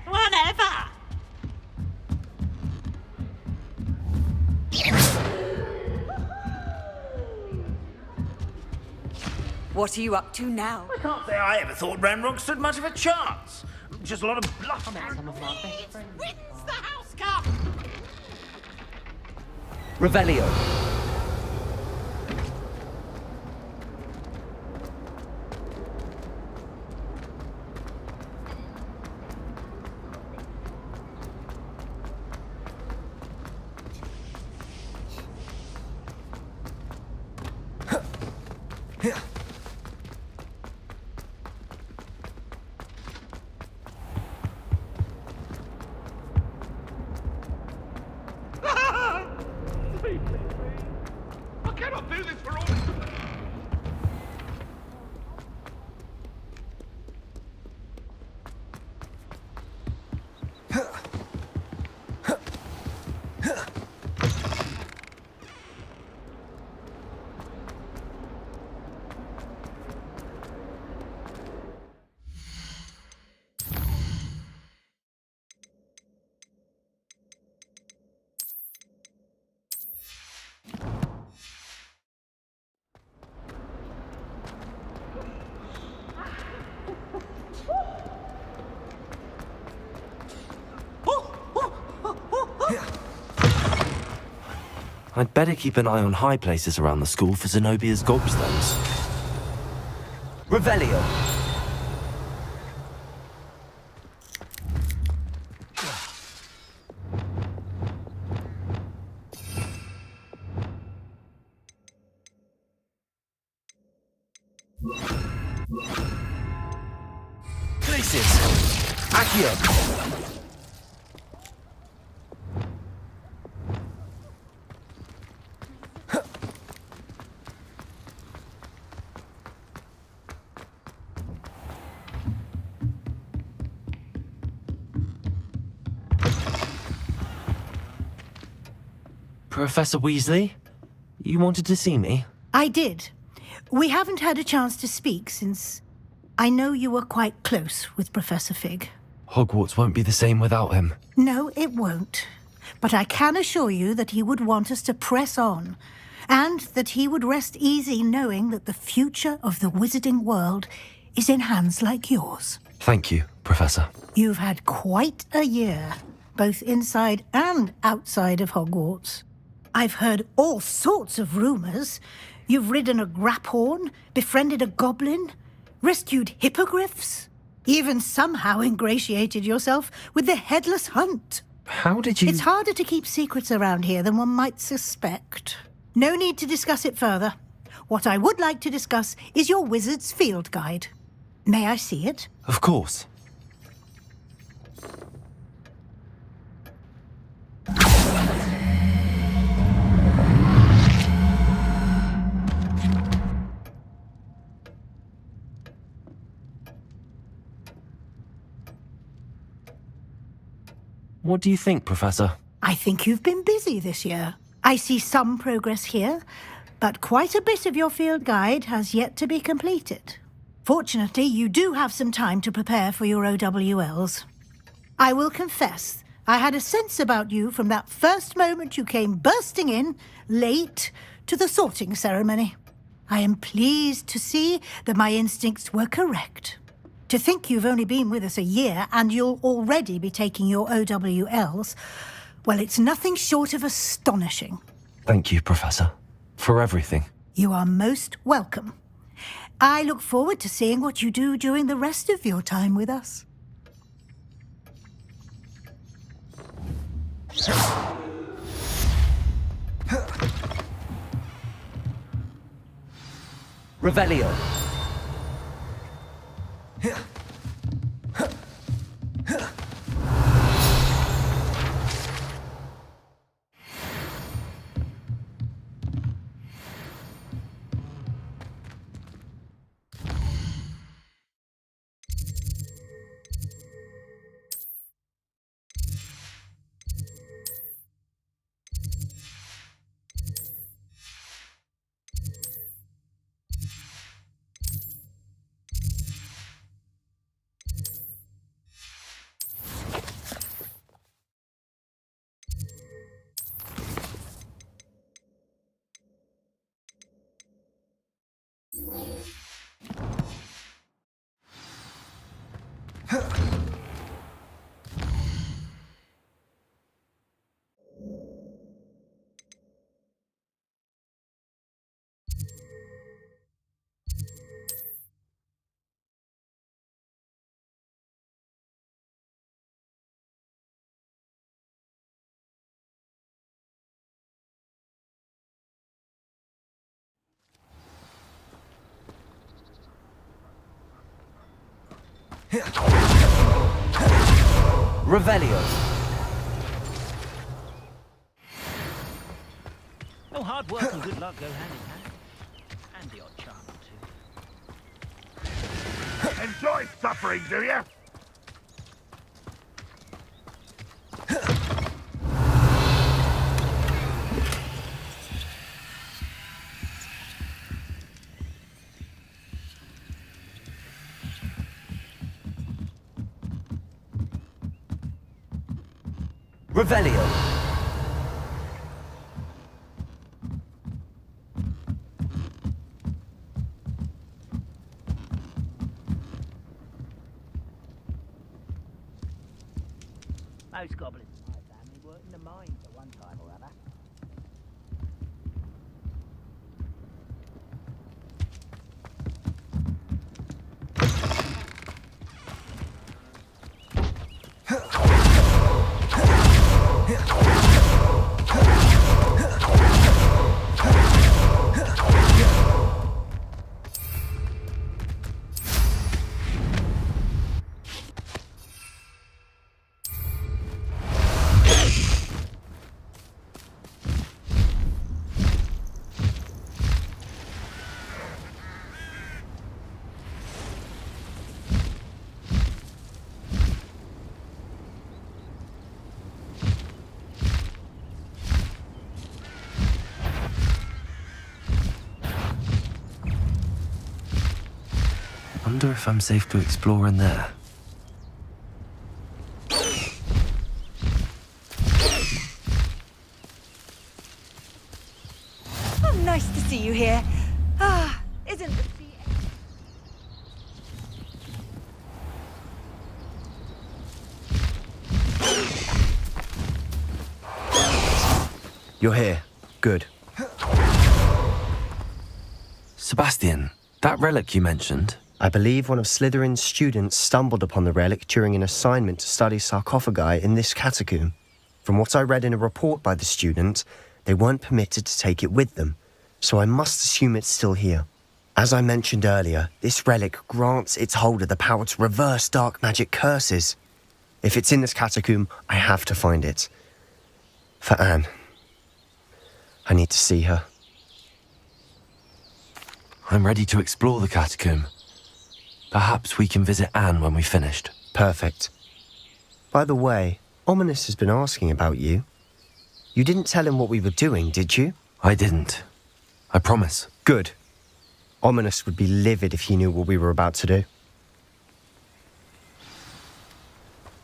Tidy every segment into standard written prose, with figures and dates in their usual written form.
Whatever! What are you up to now? I can't say I ever thought Ramrock stood much of a chance. Just a lot of bluff. Wins the House Cup! Revelio. I cannot do this for all. I'd better keep an eye on high places around the school for Zenobia's gobstones. Revelio. Places. Accio. Professor Weasley, you wanted to see me? I did. We haven't had a chance to speak since I know you were quite close with Professor Fig. Hogwarts won't be the same without him. No, it won't. But I can assure you that he would want us to press on, and that he would rest easy knowing that the future of the wizarding world is in hands like yours. Thank you, Professor. You've had quite a year, both inside and outside of Hogwarts. I've heard all sorts of rumors. You've ridden a graphorn, befriended a goblin, rescued hippogriffs, even somehow ingratiated yourself with the Headless Hunt. How did you... It's harder to keep secrets around here than one might suspect. No need to discuss it further. What I would like to discuss is your wizard's field guide. May I see it? Of course. What do you think, Professor? I think you've been busy this year. I see some progress here, but quite a bit of your field guide has yet to be completed. Fortunately, you do have some time to prepare for your OWLs. I will confess, I had a sense about you from that first moment you came bursting in, late, to the sorting ceremony. I am pleased to see that my instincts were correct. To think you've only been with us a year and you'll already be taking your OWLs, well, it's nothing short of astonishing. Thank you, Professor, for everything. You are most welcome. I look forward to seeing what you do during the rest of your time with us. Revelio. Revelio. Oh, hard work and good luck go hand in hand. And the odd charm or two. Enjoy suffering, do you? Revelio. Most goblins in my family worked in the mines at one time or other. Wonder if I'm safe to explore in there. Oh, nice to see you here. Ah, isn't the sea... You're here. Good. Sebastian, that relic you mentioned. I believe one of Slytherin's students stumbled upon the relic during an assignment to study sarcophagi in this catacomb. From what I read in a report by the student, they weren't permitted to take it with them, so I must assume it's still here. As I mentioned earlier, this relic grants its holder the power to reverse dark magic curses. If it's in this catacomb, I have to find it. For Anne. I need to see her. I'm ready to explore the catacomb. Perhaps we can visit Anne when we've finished. Perfect. By the way, Ominous has been asking about you. You didn't tell him what we were doing, did you? I didn't. I promise. Good. Ominous would be livid if he knew what we were about to do.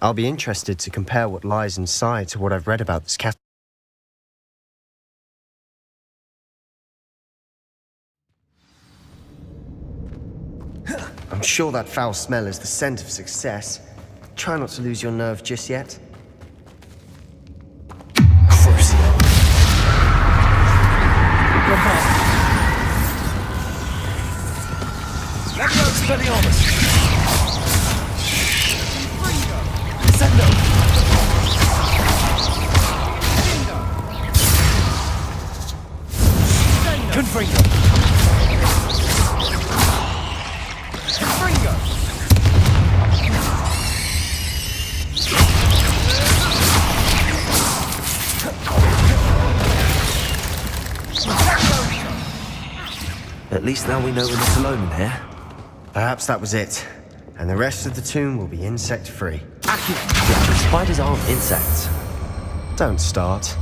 I'll be interested to compare what lies inside to what I've read about this cat. I'm sure that foul smell is the scent of success. Try not to lose your nerve just yet. At least now we know we're not alone in here. Perhaps that was it. And the rest of the tomb will be insect-free. Yeah, spiders aren't insects. Don't start.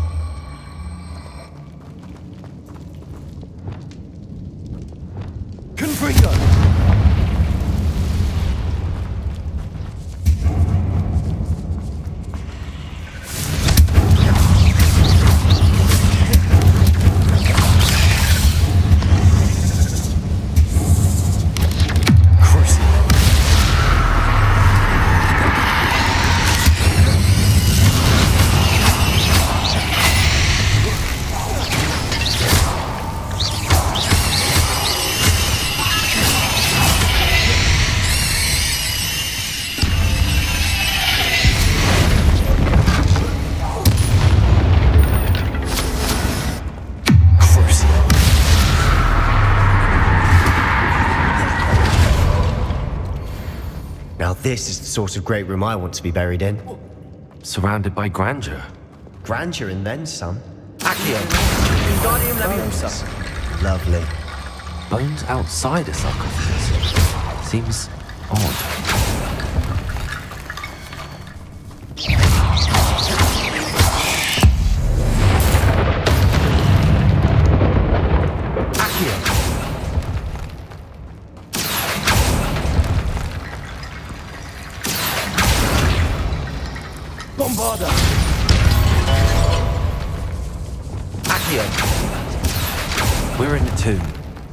Confringo! This is the sort of great room I want to be buried in. Surrounded by grandeur. Grandeur and then some. Accio. Wingardium Leviosa. Lovely. Bones outside a sarcophagus. Seems odd. Accio. Bombarda. Accio. We're in a tomb.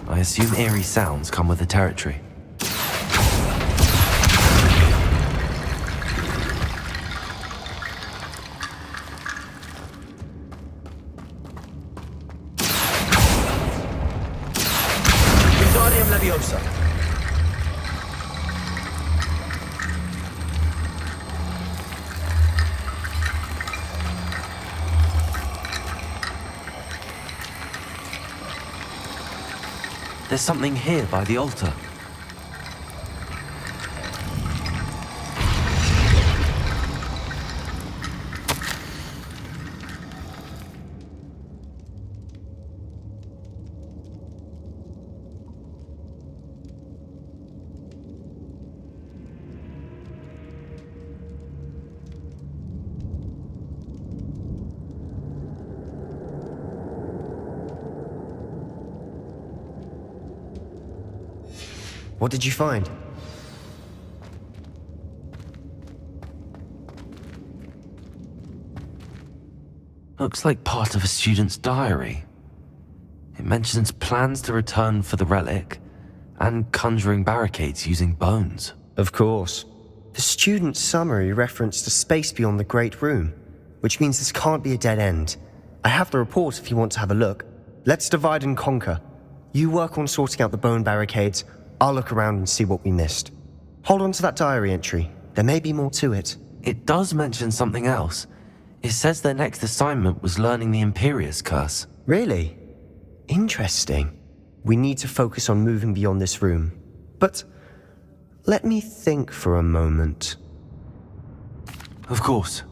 I assume eerie sounds come with the territory. Wingardium Leviosa. There's something here by the altar. What did you find? Looks like part of a student's diary. It mentions plans to return for the relic and conjuring barricades using bones. Of course. The student's summary referenced a space beyond the Great Room, which means this can't be a dead end. I have the report if you want to have a look. Let's divide and conquer. You work on sorting out the bone barricades. I'll look around and see what we missed. Hold on to that diary entry. There may be more to it. It does mention something else. It says their next assignment was learning the Impious curse. Really? Interesting. We need to focus on moving beyond this room. But let me think for a moment. Of course.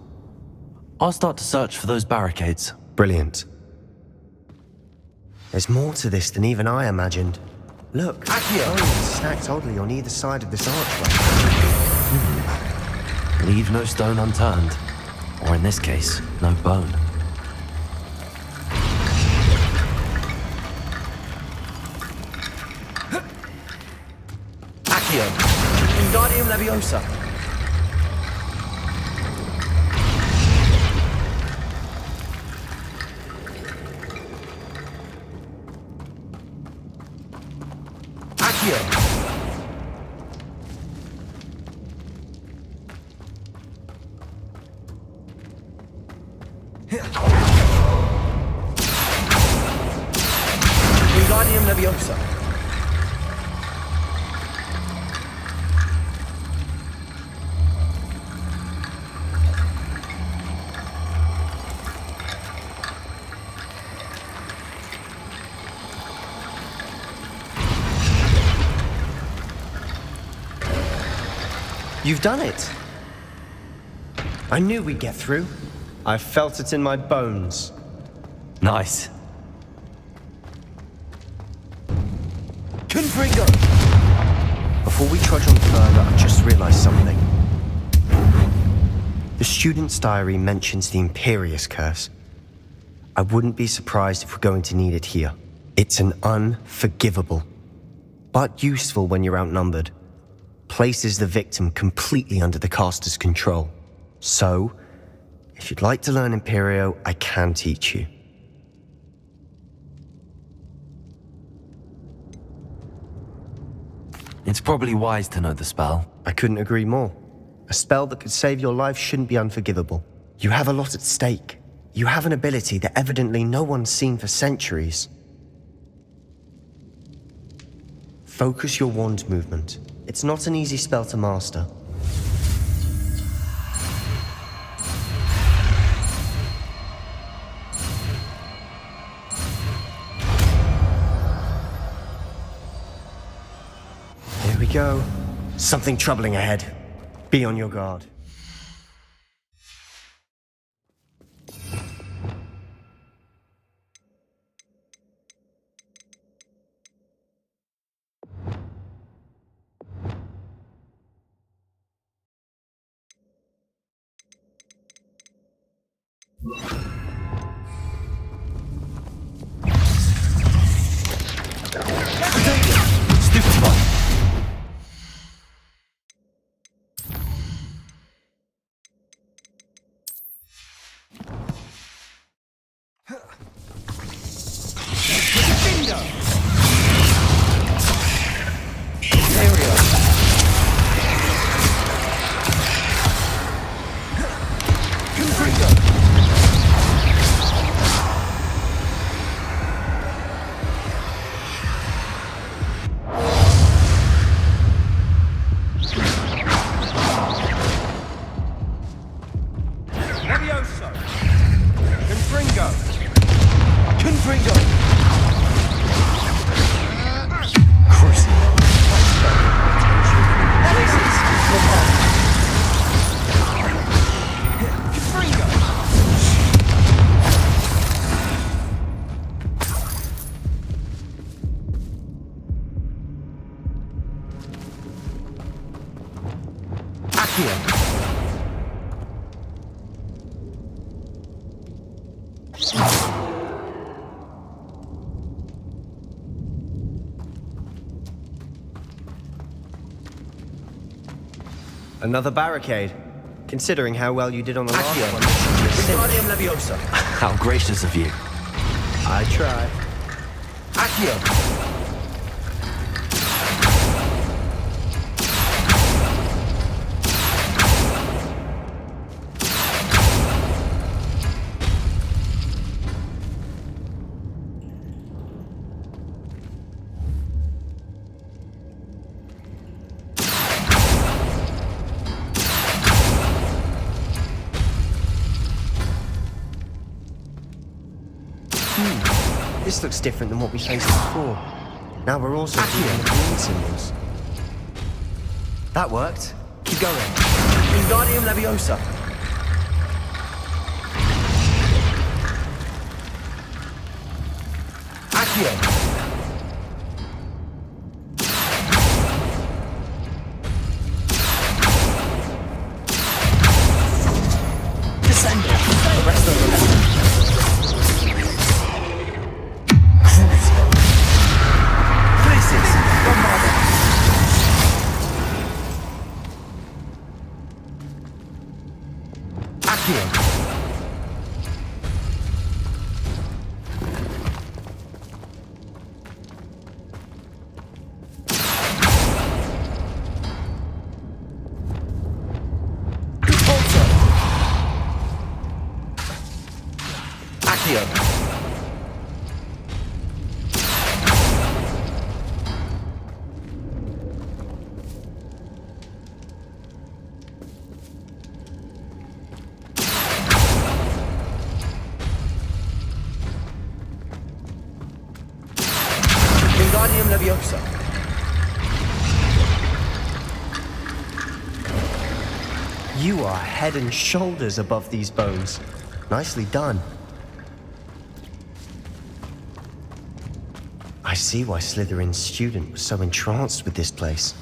I'll start to search for those barricades. Brilliant. There's more to this than even I imagined. Look, Accio. bones stacked oddly on either side of this archway. Leave no stone unturned. Or in this case, no bone. Accio. Wingardium Leviosa. Accio. Wingardium Leviosa. You've done it. I knew we'd get through. I felt it in my bones. Nice. Confringo. Before we trudge on further, I've just realized something. The student's diary mentions the Impious curse. I wouldn't be surprised if we're going to need it here. It's an unforgivable, but useful when you're outnumbered. Places the victim completely under the caster's control. So, if you'd like to learn Imperio, I can teach you. It's probably wise to know the spell. I couldn't agree more. A spell that could save your life shouldn't be unforgivable. You have a lot at stake. You have an ability that evidently no one's seen for centuries. Focus your wand movement. It's not an easy spell to master. Here we go. Something troubling ahead. Be on your guard. Another barricade. Considering how well you did on the last one. Wingardium Leviosa. How gracious of you. I try. Accio. This looks different than what we faced before. Now we're also doing the green symbols. That worked. Keep going. Wingardium Leviosa. Accio. The rest of them. Wingardium Leviosa. You are head and shoulders above these bones. Nicely done. I see why Slytherin's student was so entranced with this place.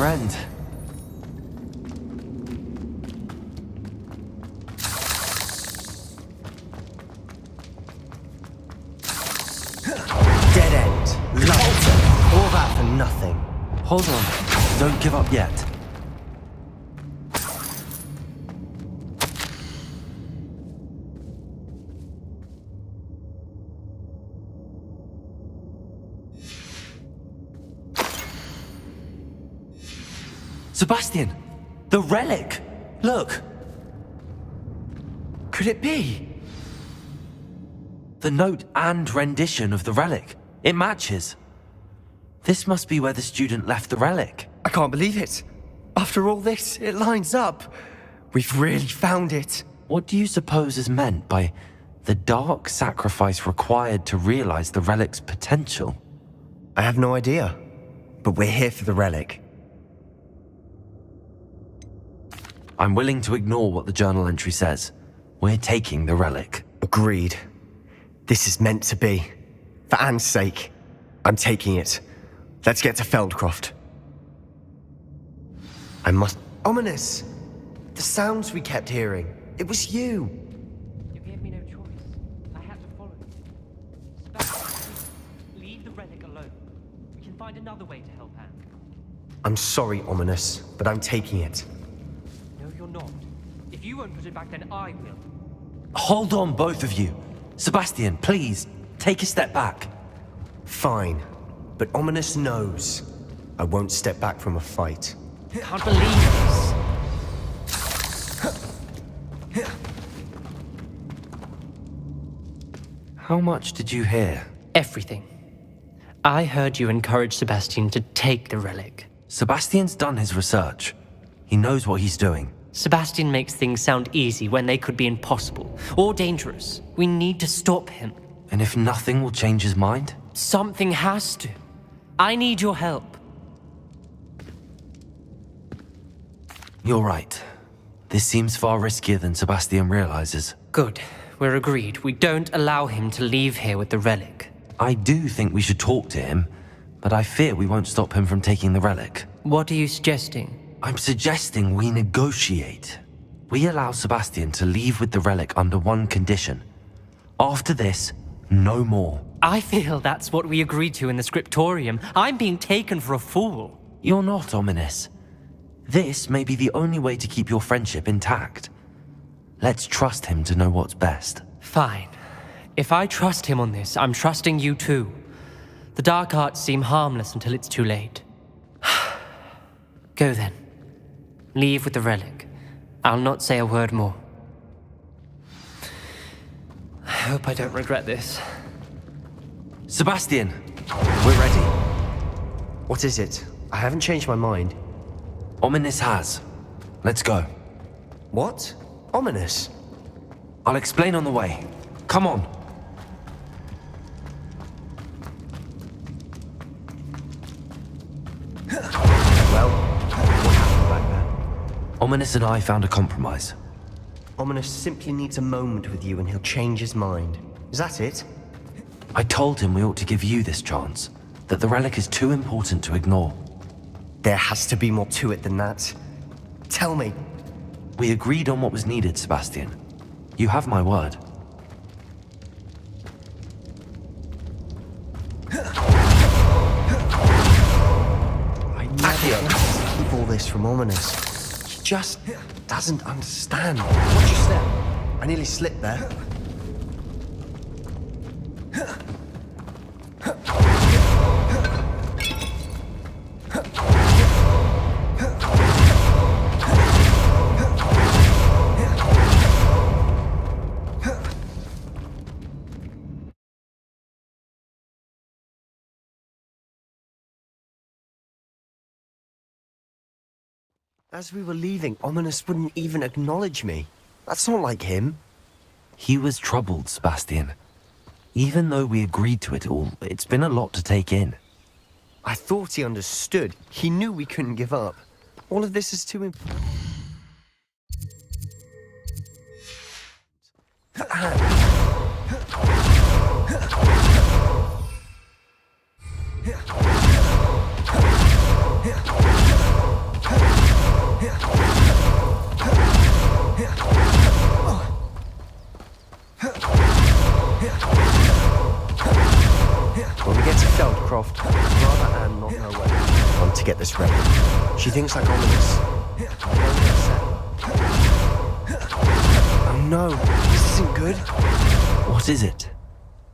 end. Dead end. Lots. All that for nothing. Hold on. Don't give up yet. Sebastian! The relic! Look! Could it be? The note and rendition of the relic. It matches. This must be where the student left the relic. I can't believe it. After all this, it lines up. We've really found it. What do you suppose is meant by the dark sacrifice required to realize the relic's potential? I have no idea. But we're here for the relic. I'm willing to ignore what the journal entry says. We're taking the relic. Agreed. This is meant to be. For Anne's sake. I'm taking it. Let's get to Feldcroft. I must... Ominous! The sounds we kept hearing. It was you. You gave me no choice. I had to follow you. Sebastian, leave the relic alone. We can find another way to help Anne. I'm sorry, Ominous, but I'm taking it. No, you're not. If you won't put it back, then I will. Hold on, both of you. Sebastian, please, take a step back. Fine. But Ominous knows. I won't step back from a fight. Can't believe this. How much did you hear? Everything. I heard you encourage Sebastian to take the relic. Sebastian's done his research. He knows what he's doing. Sebastian makes things sound easy when they could be impossible or dangerous. We need to stop him. And if nothing will change his mind? Something has to. I need your help. You're right. This seems far riskier than Sebastian realizes. Good. We're agreed. We don't allow him to leave here with the relic. I do think we should talk to him, but I fear we won't stop him from taking the relic. What are you suggesting? I'm suggesting we negotiate. We allow Sebastian to leave with the relic under one condition. After this, no more. I feel that's what we agreed to in the scriptorium. I'm being taken for a fool. You're not, Ominous. This may be the only way to keep your friendship intact. Let's trust him to know what's best. Fine. If I trust him on this, I'm trusting you too. The dark arts seem harmless until it's too late. Go then. Leave with the relic. I'll not say a word more. I hope I don't regret this. Sebastian, we're ready. What is it? I haven't changed my mind. Ominous has. Let's go. What? Ominous? I'll explain on the way. Come on. Well, what happened back there? Ominous and I found a compromise. Ominous simply needs a moment with you and he'll change his mind. Is that it? I told him we ought to give you this chance, that the relic is too important to ignore. There has to be more to it than that. Tell me. We agreed on what was needed, Sebastian. You have my word. I never keep all this from Ominous. He just doesn't understand. Watch your step. I nearly slipped there. As we were leaving, Ominous wouldn't even acknowledge me. That's not like him. He was troubled, Sebastian. Even though we agreed to it all, it's been a lot to take in. I thought he understood. He knew we couldn't give up. All of this is too important. get this relic. She thinks like ominous. Oh no, this isn't good. What is it?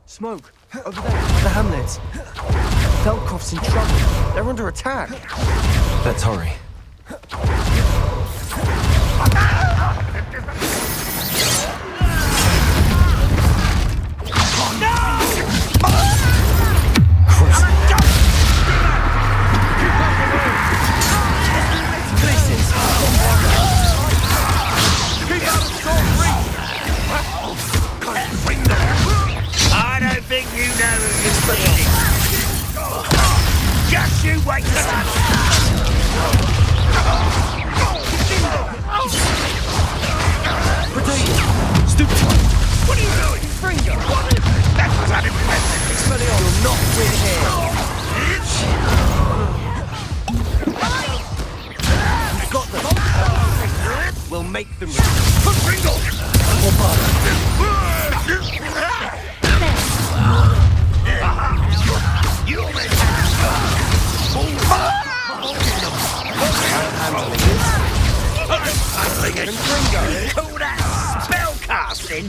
Smoke, over there, the hamlet. Feldcroft's in trouble. They're under attack. Let's hurry. I don't think you know who you're kidding. Just you wait to Stupid. What are you doing? Fringo. That's what's happening with Red. Expelliarmus. You'll not win here. We've got them. We'll make them. Pringle! You already call that spell casting?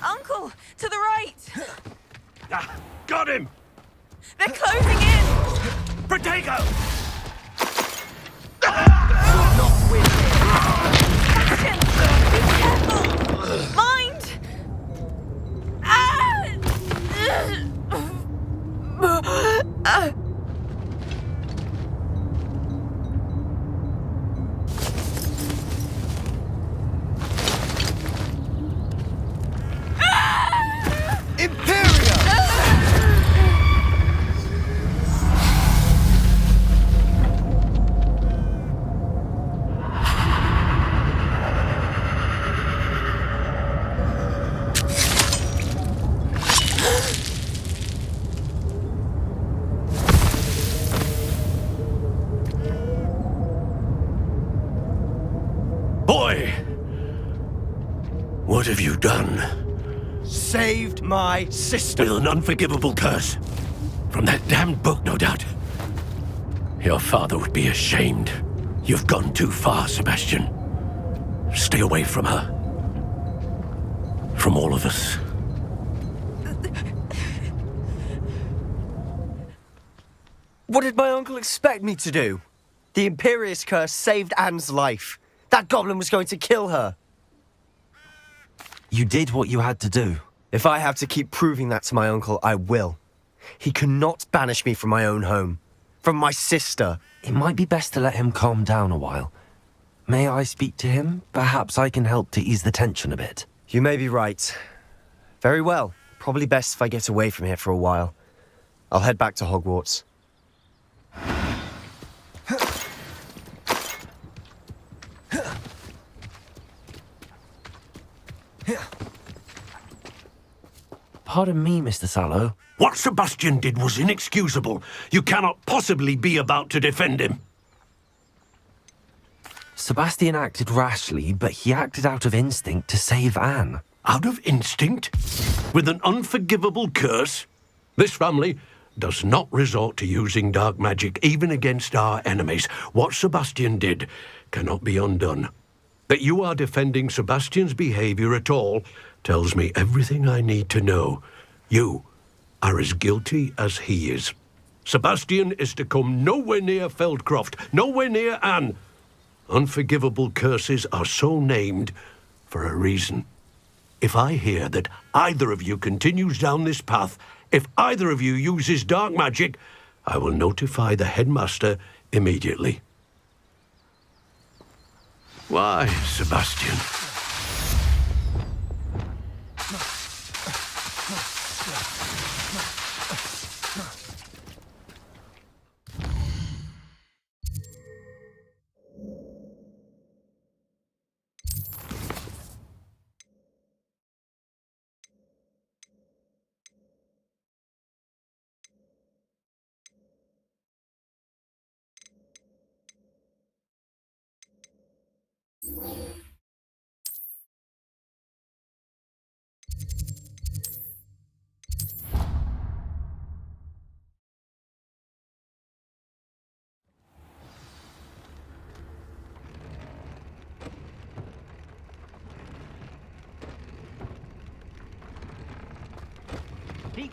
Uncle, to the right. Got him! They're closing in. Protego! Sebastian, be careful. Mind. Boy! What have you done? Saved my sister. With an unforgivable curse. From that damned book, no doubt. Your father would be ashamed. You've gone too far, Sebastian. Stay away from her. From all of us. What did my uncle expect me to do? The Impious curse saved Anne's life. That goblin was going to kill her. You did what you had to do. If I have to keep proving that to my uncle, I will. He cannot banish me from my own home. From my sister. It might be best to let him calm down a while. May I speak to him? Perhaps I can help to ease the tension a bit. You may be right. Very well. Probably best if I get away from here for a while. I'll head back to Hogwarts. Pardon me, Mr. Sallow. What Sebastian did was inexcusable. You cannot possibly be about to defend him. Sebastian acted rashly, but he acted out of instinct to save Anne. Out of instinct? With an unforgivable curse? This family does not resort to using dark magic, even against our enemies. What Sebastian did cannot be undone. That you are defending Sebastian's behavior at all tells me everything I need to know. You are as guilty as he is. Sebastian is to come nowhere near Feldcroft, nowhere near Anne. Unforgivable curses are so named for a reason. If I hear that either of you continues down this path, if either of you uses dark magic, I will notify the headmaster immediately. Why, Sebastian? Deke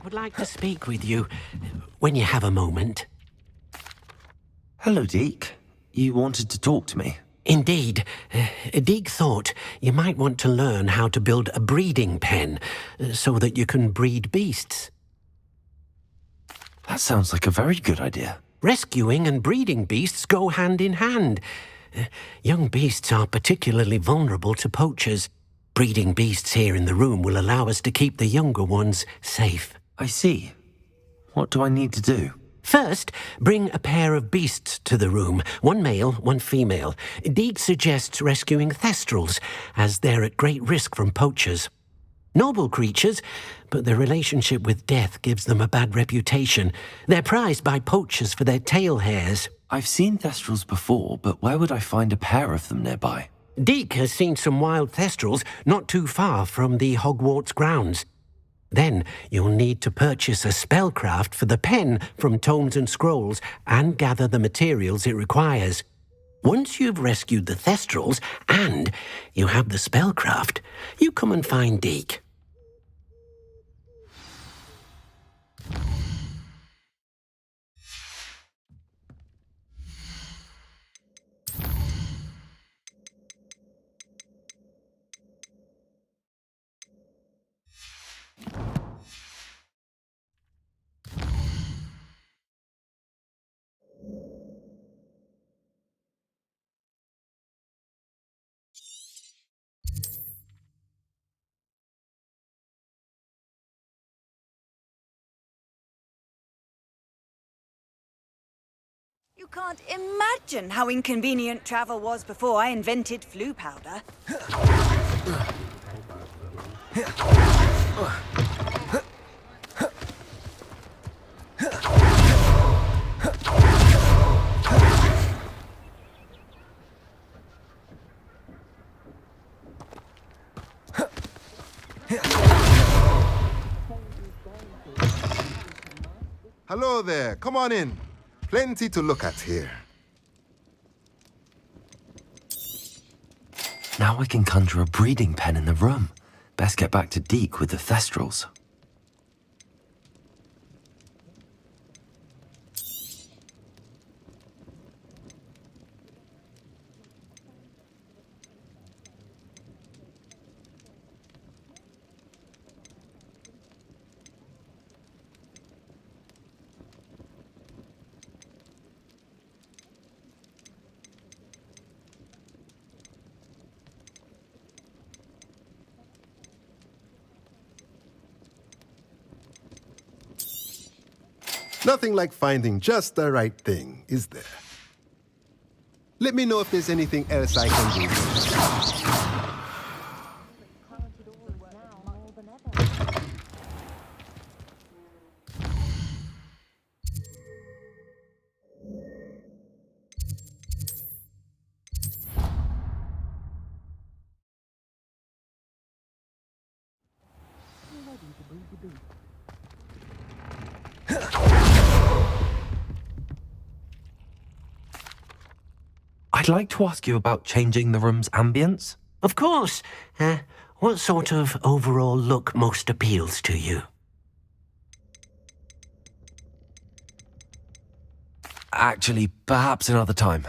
would like to speak with you when you have a moment. Hello, Deke. You wanted to talk to me? Indeed. Deke thought you might want to learn how to build a breeding pen so that you can breed beasts. That sounds like a very good idea. Rescuing and breeding beasts go hand in hand. Young beasts are particularly vulnerable to poachers. Breeding beasts here in the room will allow us to keep the younger ones safe. I see. What do I need to do? First, bring a pair of beasts to the room, one male, one female. Deke suggests rescuing thestrals, as they're at great risk from poachers. Noble creatures, but their relationship with death gives them a bad reputation. They're prized by poachers for their tail hairs. I've seen thestrals before, but where would I find a pair of them nearby? Deke has seen some wild thestrals not too far from the Hogwarts grounds. Then you'll need to purchase a spellcraft for the pen from Tomes and Scrolls and gather the materials it requires. Once you've rescued the thestrals and you have the spellcraft, you come and find Deke. You can't imagine how inconvenient travel was before I invented flu powder. Hello there, come on in. Plenty to look at here. Now I can conjure a breeding pen in the room. Best get back to Deke with the thestrals. Nothing like finding just the right thing, is there? Let me know if there's anything else I can do. I'd like to ask you about changing the room's ambience. Of course. What sort of overall look most appeals to you? Actually, perhaps another time.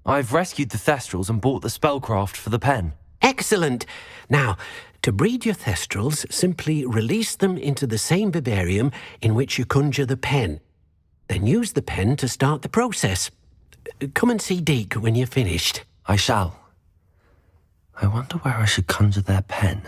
I've rescued the thestrals and bought the spellcraft for the pen. Excellent. Now, to breed your thestrals, simply release them into the same vivarium in which you conjure the pen. Then use the pen to start the process. Come and see Deke when you're finished. I shall. I wonder where I should conjure their pen.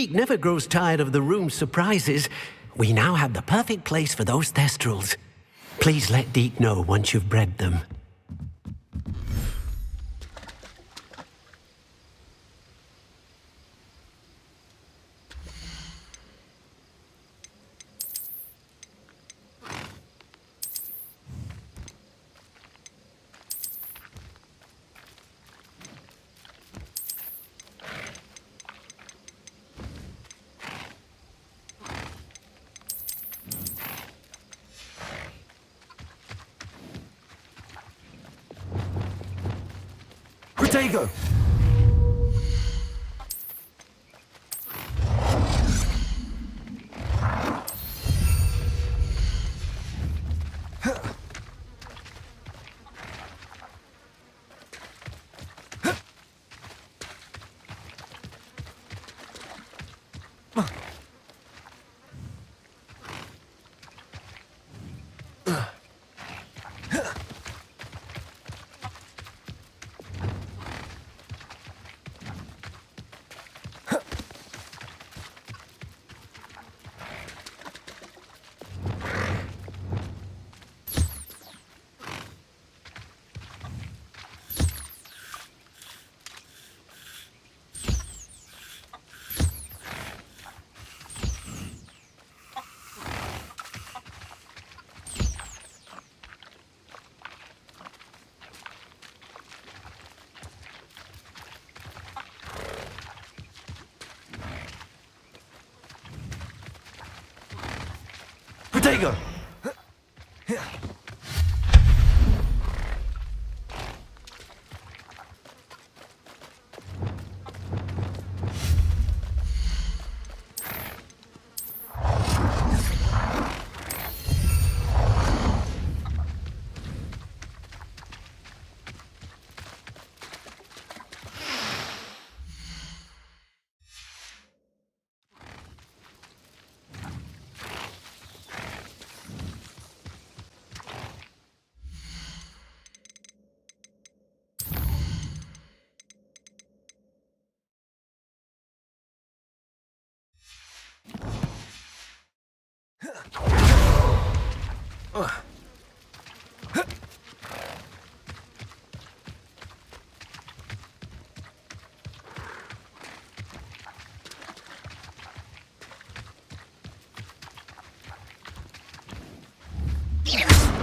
Deek never grows tired of the room's surprises. We now have the perfect place for those thestrals. Please let Deek know once you've bred them. Protego! Protego!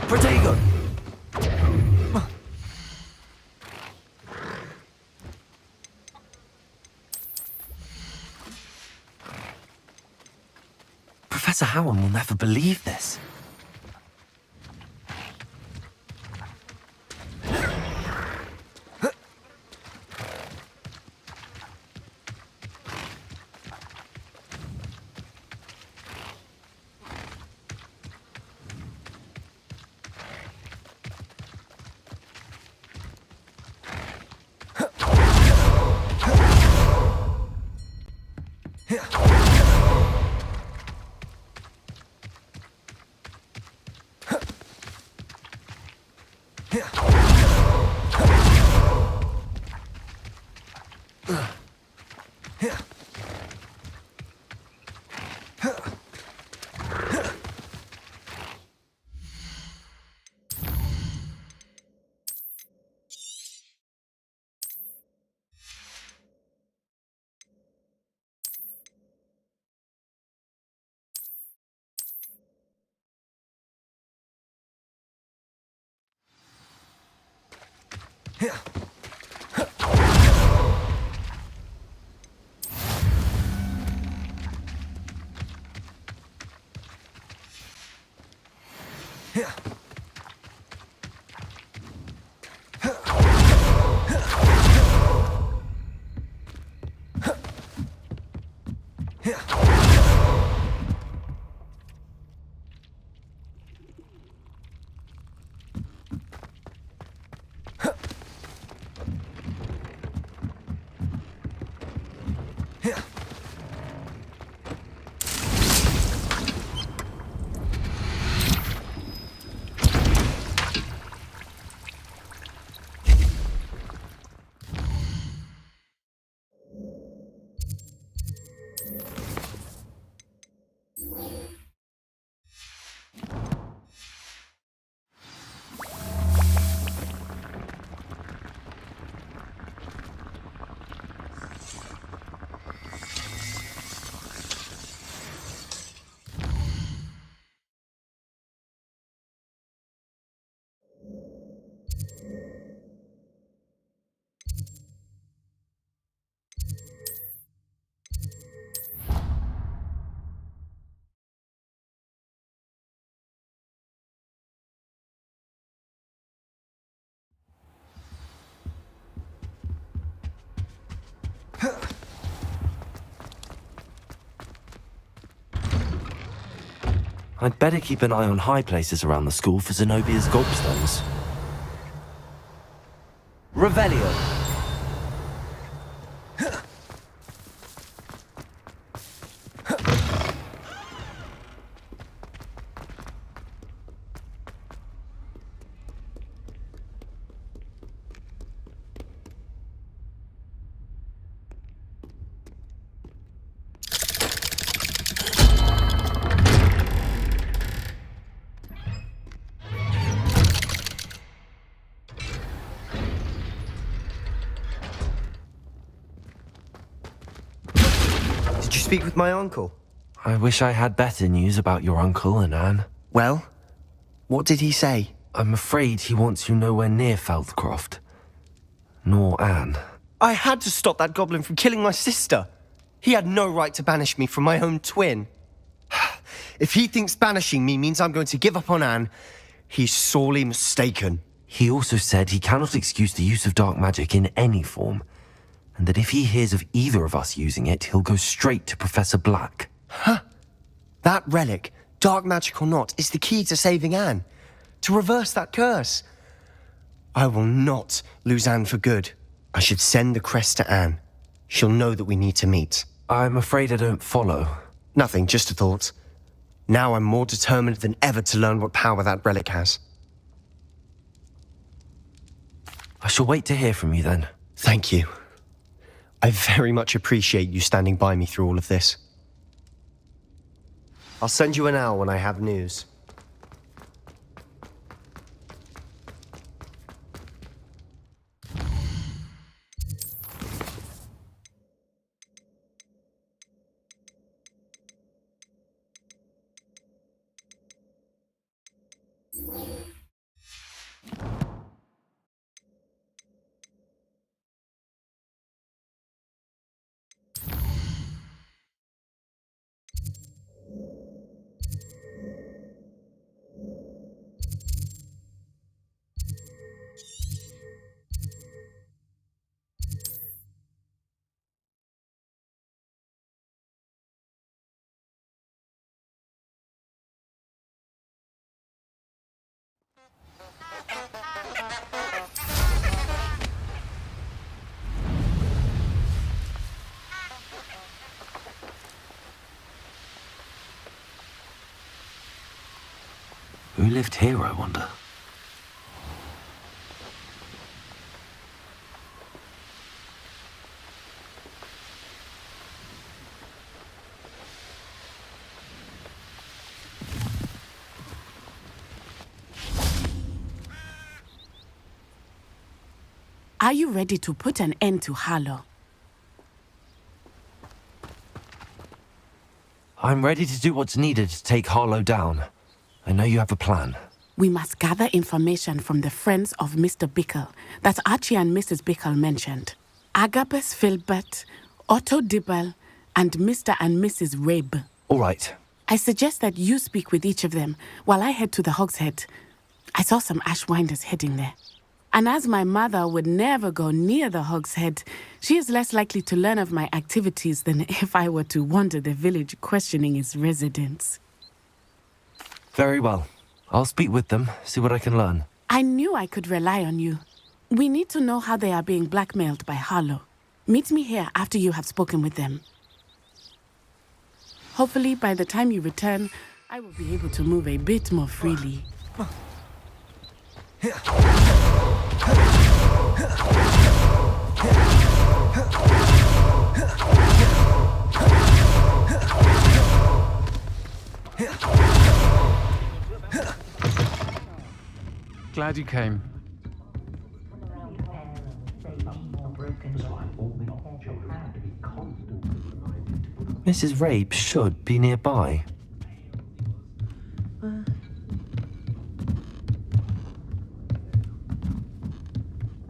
Protego! Professor Howard will never believe this. I'd better keep an eye on high places around the school for Zenobia's gobstones. Revelio! Did you speak with my uncle? I wish I had better news about your uncle and Anne. Well, what did he say? I'm afraid he wants you nowhere near Feldcroft. Nor Anne. I had to stop that goblin from killing my sister. He had no right to banish me from my own twin. If he thinks banishing me means I'm going to give up on Anne, he's sorely mistaken. He also said he cannot excuse the use of dark magic in any form, and that if he hears of either of us using it, he'll go straight to Professor Black. That relic, dark magic or not, is the key to saving Anne. To reverse that curse. I will not lose Anne for good. I should send the crest to Anne. She'll know that we need to meet. I'm afraid I don't follow. Nothing, just a thought. Now I'm more determined than ever to learn what power that relic has. I shall wait to hear from you then. Thank you. I very much appreciate you standing by me through all of this. I'll send you an owl when I have news. Who lived here, I wonder? Are you ready to put an end to Harlow? I'm ready to do what's needed to take Harlow down. I know you have a plan. We must gather information from the friends of Mr. Bickle that Archie and Mrs. Bickle mentioned. Agabus Filbert, Otto Dibble, and Mr. and Mrs. Rabe. All right. I suggest that you speak with each of them while I head to the Hogshead. I saw some Ashwinders heading there. And as my mother would never go near the Hogshead, she is less likely to learn of my activities than if I were to wander the village questioning its residents. Very well. I'll speak with them, see what I can learn. I knew I could rely on you. We need to know how they are being blackmailed by Harlow. Meet me here after you have spoken with them. Hopefully, by the time you return, I will be able to move a bit more freely. Glad you came. Mrs. Rabe should be nearby.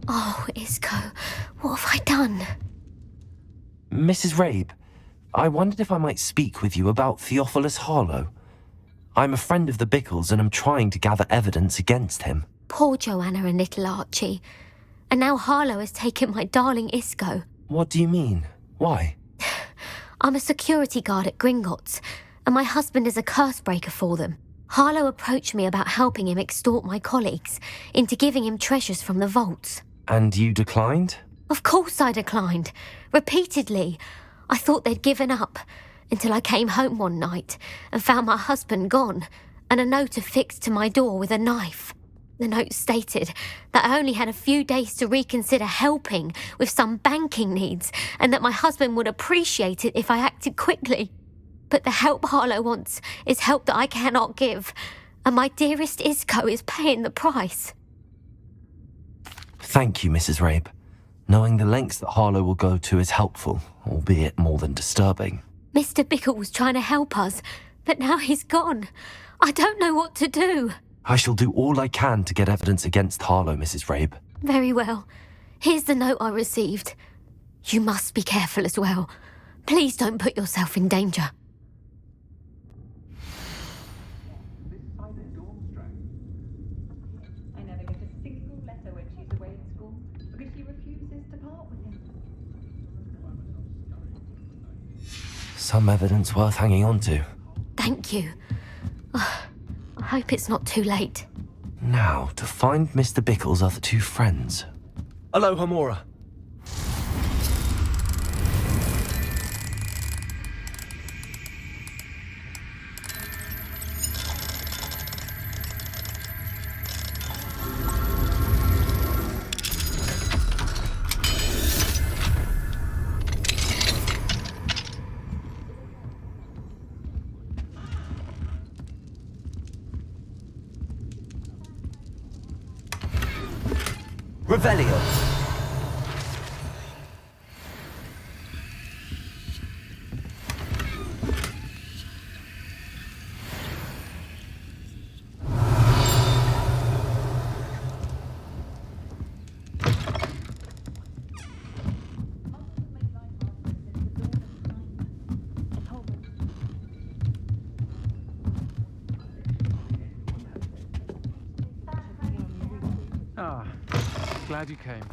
Oh, Isco, what have I done? Mrs. Rabe, I wondered if I might speak with you about Theophilus Harlow. I'm a friend of the Bickles and I'm trying to gather evidence against him. Poor Joanna and little Archie. And now Harlow has taken my darling Isco. What do you mean? Why? I'm a security guard at Gringotts, and my husband is a curse breaker for them. Harlow approached me about helping him extort my colleagues into giving him treasures from the vaults. And you declined? Of course I declined. Repeatedly. I thought they'd given up, until I came home one night and found my husband gone, and a note affixed to my door with a knife. The note stated that I only had a few days to reconsider helping with some banking needs, and that my husband would appreciate it if I acted quickly. But the help Harlow wants is help that I cannot give, and my dearest Isco is paying the price. Thank you, Mrs. Rabe. Knowing the lengths that Harlow will go to is helpful, albeit more than disturbing. Mr. Bickle was trying to help us, but now he's gone. I don't know what to do. I shall do all I can to get evidence against Harlow, Mrs. Rabe. Very well. Here's the note I received. You must be careful as well. Please don't put yourself in danger. I never get a single letter when she's away at school because she refuses to part with him. Some evidence worth hanging on to. Thank you. I hope it's not too late. Now, to find Mr. Bickle's other two friends. Aloha, Mora. Revelio. Ah, glad you came.